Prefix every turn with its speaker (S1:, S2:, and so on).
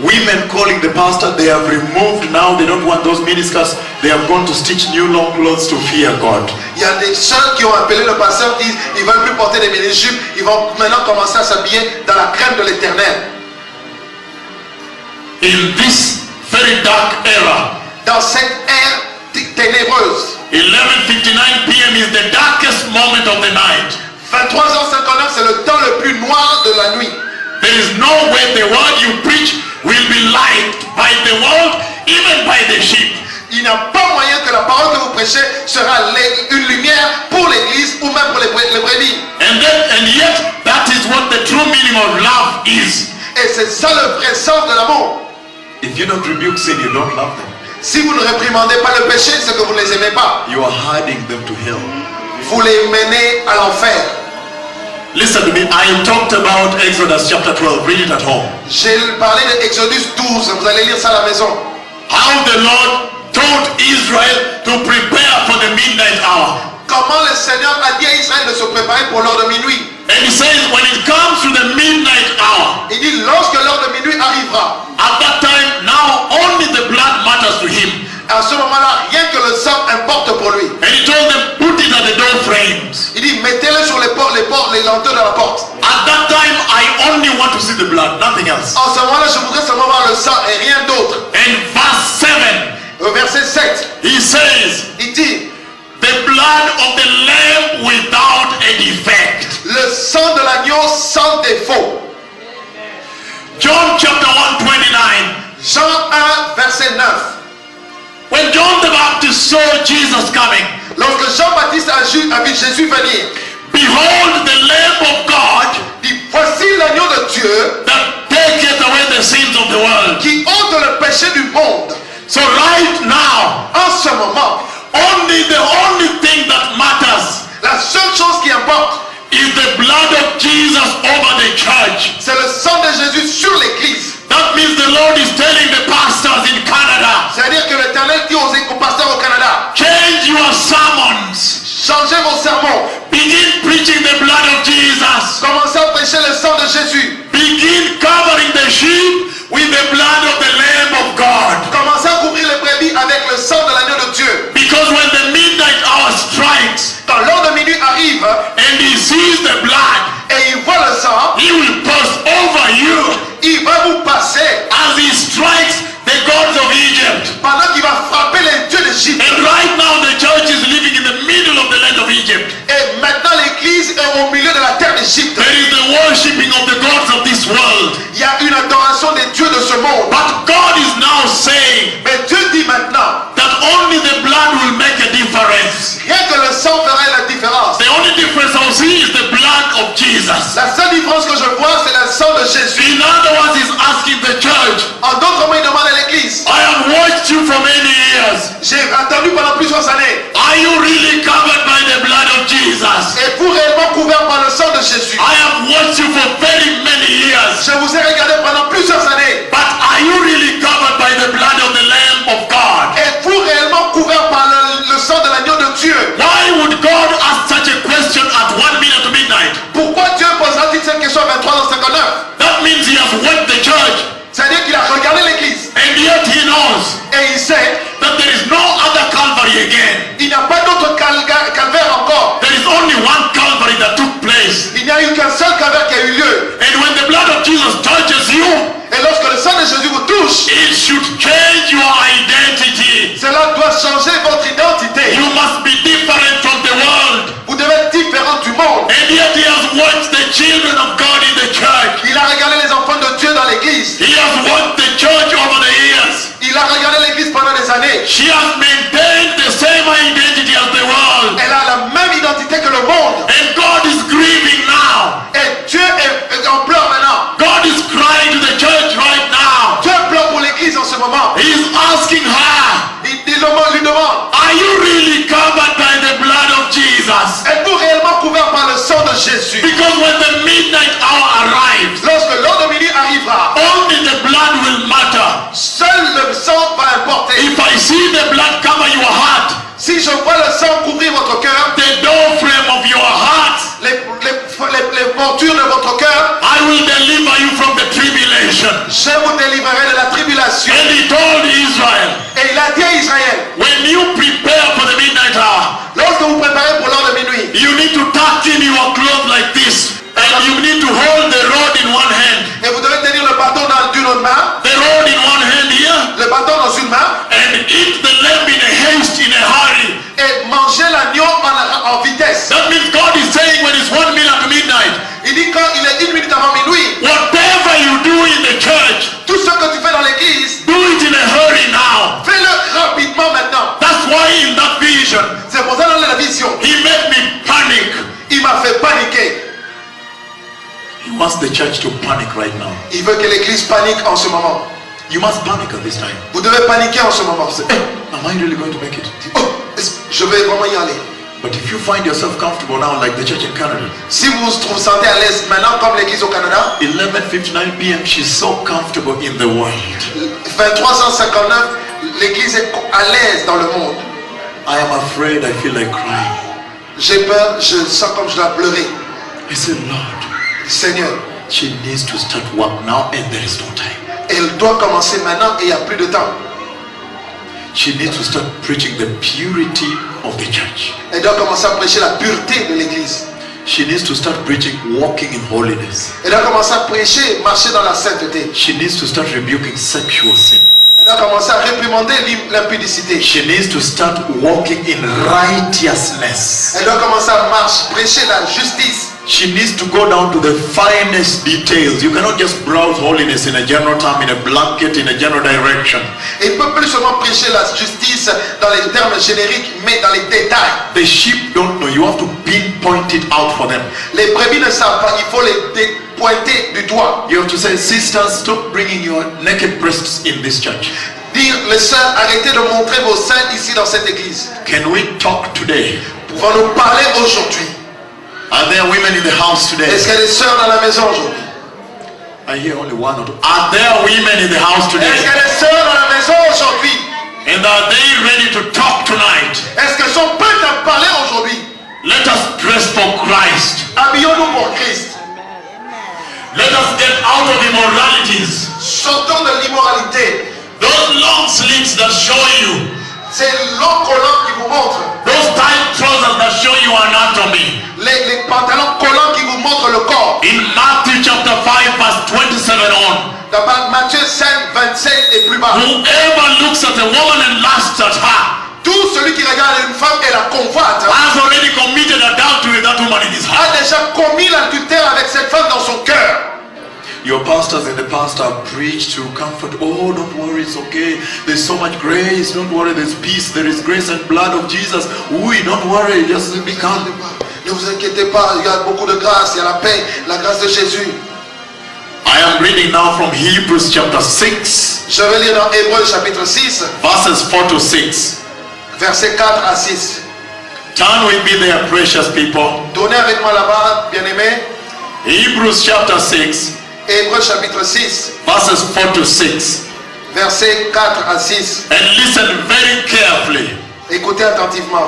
S1: Women calling the pastor, they have removed now, they don't want those miniskirts, they have gone to stitch new long clothes to fear God.
S2: Il y a des gens qui ont appelé le pasteur, disent ils veulent plus porter des mini-jupes, ils vont maintenant commencer à s'habiller dans la crainte de l'Éternel.
S1: In this very dark era,
S2: Dans cette ère ténébreuse,
S1: 11:59 p.m. is the darkest moment of the night.
S2: 23h59, c'est le temps le plus noir de la nuit.
S1: There is no way the word you preach will be liked by the world, even by the sheep.
S2: Il n'y a pas moyen que la parole que vous prêchez sera une lumière pour l'église ou même pour les brebis.
S1: And yet, that is what the true meaning of love is.
S2: Et c'est ça le vrai sens de l'amour.
S1: If you don't rebuke sin, you don't love them.
S2: Si vous ne réprimandez pas le péché, c'est que vous ne les aimez pas.
S1: You are herding them to hell.
S2: Vous les menez à l'enfer.
S1: Listen to me. I talked about Exodus chapter 12. Read it at home.
S2: J'ai parlé de Exodus 12. Vous allez lire ça à la maison.
S1: How the Lord told Israel to prepare for the midnight hour.
S2: Comment le Seigneur a dit à Israël de se préparer pour l'heure de minuit.
S1: And he says, when it comes to the midnight hour,
S2: Il dit lorsque l'heure de minuit arrivera.
S1: at that time, now only the blood matters to him.
S2: À ce moment-là, rien que le sang importe pour lui.
S1: And he told them, put it at the door frames.
S2: Il dit mettez-le sur les lenteurs de la porte.
S1: At that time, I only want to see the blood, nothing else.
S2: En ce moment-là, je voudrais seulement voir le sang et rien d'autre.
S1: And verse 7,
S2: Au verset 7,
S1: he says,
S2: il dit
S1: the blood of the lamb without a defect.
S2: le sang de l'agneau sans défaut.
S1: John chapter 1:29.
S2: Jean 1, verset 9.
S1: When John the Baptist saw Jesus coming,
S2: Lorsque Jean-Baptiste a vu Jésus venir,
S1: behold the Lamb of God
S2: il dit voici l'agneau de Dieu
S1: that taketh away the sins of the world.
S2: qui ôte le péché du monde.
S1: So right now,
S2: En ce moment,
S1: the only thing that matters
S2: la seule chose qui importe,
S1: is the blood of Jesus over the church.
S2: c'est le sang de Jésus sur l'église.
S1: That means the Lord is telling the pastors in Canada,
S2: C'est-à-dire que l'Éternel dit aux pasteurs au Canada,
S1: change your sermons.
S2: changez vos sermons.
S1: Begin preaching the blood of Jesus.
S2: Commencez à prêcher le sang de Jésus.
S1: Begin covering the sheep with the blood of the Lamb of God.
S2: Commencez à couvrir les brebis avec le sang de l'agneau de Dieu.
S1: Because when the midnight hour strikes
S2: Quand l'heure de minuit arrive
S1: and he sees the blood,
S2: et il voit le sang,
S1: he will pass over you
S2: il va vous passer
S1: as he strikes the gods of Egypt.
S2: pendant qu'il va frapper les dieux d'Égypte.
S1: And right now the church is living in the middle of the land of Egypt.
S2: Et maintenant l'église est au milieu de la terre d'Égypte.
S1: There is the worshipping of the gods of this world.
S2: Il y a une adoration des dieux de ce monde.
S1: But God is now saying
S2: Mais Dieu dit maintenant,
S1: that only the blood will make a difference.
S2: rien que le sang fera la différence.
S1: The only difference I'll see is the blood of Jesus.
S2: La seule différence que je vois, c'est le sang de Jésus.
S1: In other words, he's asking the church,
S2: En d'autres mots, il demande à l'église,
S1: I have watched you for many years.
S2: j'ai attendu pendant plusieurs années.
S1: Are you really covered by the blood of Jesus?
S2: Êtes-vous réellement couvert par le sang de Jésus?
S1: I have watched you for very many years.
S2: Je vous ai regardé pendant plusieurs années.
S1: But are you really covered by the blood of the Lamb of God?
S2: Êtes-vous réellement couvert par le sang de l'agneau de Dieu?
S1: Why would God ask such a question at 1 minute to midnight?
S2: Pourquoi Dieu posera-t-il cette question à 23h59?
S1: That means he has watched the church,
S2: C'est-à-dire qu'il a regardé l'église
S1: and yet he knows
S2: et il sait
S1: that there is no other Calvary again.
S2: qu'il n'y a pas d'autre calvaire encore.
S1: There is only one Calvary that took place.
S2: Il n'y a eu qu'un seul calvaire qui a eu lieu.
S1: And when the blood of Jesus touches you,
S2: Et délivrerai de la tribulation.
S1: And he told Israel,
S2: Et il a dit à Israël,
S1: when you prepare for the midnight hour,
S2: lorsque vous préparez pour l'heure de minuit,
S1: you need to tuck in your clothes like this. And you need to hold the rod in one hand.
S2: et vous devez tenir le bâton d'une autre main,
S1: The rod in one hand here.
S2: le bâton dans une main,
S1: And eat the lamb in a haste, in a hurry.
S2: et manger l'agneau en vitesse.
S1: That means God is saying when it's 1 minute to midnight,
S2: Il dit quand il est 1 minute avant minuit,
S1: whatever you do in the church,
S2: tout ce que tu fais dans l'église,
S1: do it in a hurry now.
S2: fais-le rapidement maintenant.
S1: That's why in that vision,
S2: C'est pour ça dans la vision,
S1: he made me panic.
S2: il m'a fait paniquer.
S1: He wants the church to panic right now.
S2: Il veut que l'église panique en ce moment.
S1: You must panic at this time.
S2: Vous devez paniquer en ce moment.
S1: Am I really going to make it?
S2: Oh, je vais vraiment y aller.
S1: But if you find yourself comfortable now, like the church in Canada,
S2: Si vous vous sentez à l'aise maintenant comme l'église au Canada,
S1: 11:59 p.m., she's so comfortable in the world.
S2: 2359, l'église est à l'aise dans le monde.
S1: I am afraid, I feel like crying.
S2: J'ai peur, je sens comme je dois pleurer.
S1: I said, Lord,
S2: Seigneur,
S1: she needs to start work now and there is no time.
S2: elle doit commencer maintenant et il n'y a plus de temps.
S1: She needs to start preaching the purity of the church.
S2: Elle doit commencer à prêcher la pureté de l'église.
S1: She needs to start preaching walking in holiness.
S2: Elle doit commencer à prêcher, marcher dans la sainteté.
S1: She needs to start rebuking sexual sin.
S2: Elle doit commencer à réprimander l'impudicité.
S1: She needs to start walking in righteousness.
S2: Elle doit commencer à marcher, prêcher la justice.
S1: She needs to go down to the finest details. You cannot just browse holiness in a general term, in a blanket, in a general direction.
S2: Et il ne peut plus seulement prêcher la justice dans les termes génériques, mais dans les détails.
S1: The sheep don't know. You have to pinpoint it out for them.
S2: Les brebis ne savent pas, il faut les pointer du doigt.
S1: You have to say, sisters, stop bringing your naked breasts in this church.
S2: Dire, les sœurs, arrêtez de montrer vos seins ici dans cette église.
S1: Can we talk today?
S2: Pouvons-nous parler aujourd'hui?
S1: Are there women in the house today?
S2: Est-ce qu'il y a des sœurs dans la maison aujourd'hui?
S1: I hear only one or two. Are there women in the house
S2: Est-ce qu'il y
S1: today?
S2: a des sœurs dans la maison aujourd'hui?
S1: And are they ready to talk tonight?
S2: Est-ce qu'elles sont prêtes à parler aujourd'hui?
S1: Let us dress for Christ.
S2: Habillons-nous pour Christ.
S1: Let us get out of immoralities.
S2: Sortons de l'immoralité.
S1: Those long sleeves that show you.
S2: C'est long collant qui vous montre.
S1: Those tight trousers that show you anatomy.
S2: Les pantalons collants qui vous montrent le corps.
S1: In Matthew chapter 5 verse 27 on.
S2: Dans Matthieu 5, 27 et plus bas.
S1: Whoever looks at a woman and lusts at her
S2: Tout celui qui regarde une femme et la convoite
S1: has already committed adultery with that woman in his heart.
S2: a déjà commis l'adultère avec cette femme dans son cœur.
S1: Your pastors in the past have preached to comfort. Oh, don't worry, it's okay. There's so much grace. Don't worry, there's peace. There is grace and blood of Jesus. Oui, don't worry, just be calm.
S2: Ne vous inquiétez pas, il y a beaucoup de grâce, il y a la paix, la grâce de Jésus.
S1: I am reading now from Hebrews chapter 6,
S2: Je vais lire dans Hébreux chapitre 6,
S1: verses 4 to 6.
S2: versets 4 à 6.
S1: Turn with me there, precious people.
S2: Tournez avec moi là-bas, bien-aimés.
S1: Hebrews chapter 6,
S2: Hébreux chapitre 6,
S1: verses 4 to 6.
S2: versets 4 à 6.
S1: And listen very carefully.
S2: Écoutez attentivement.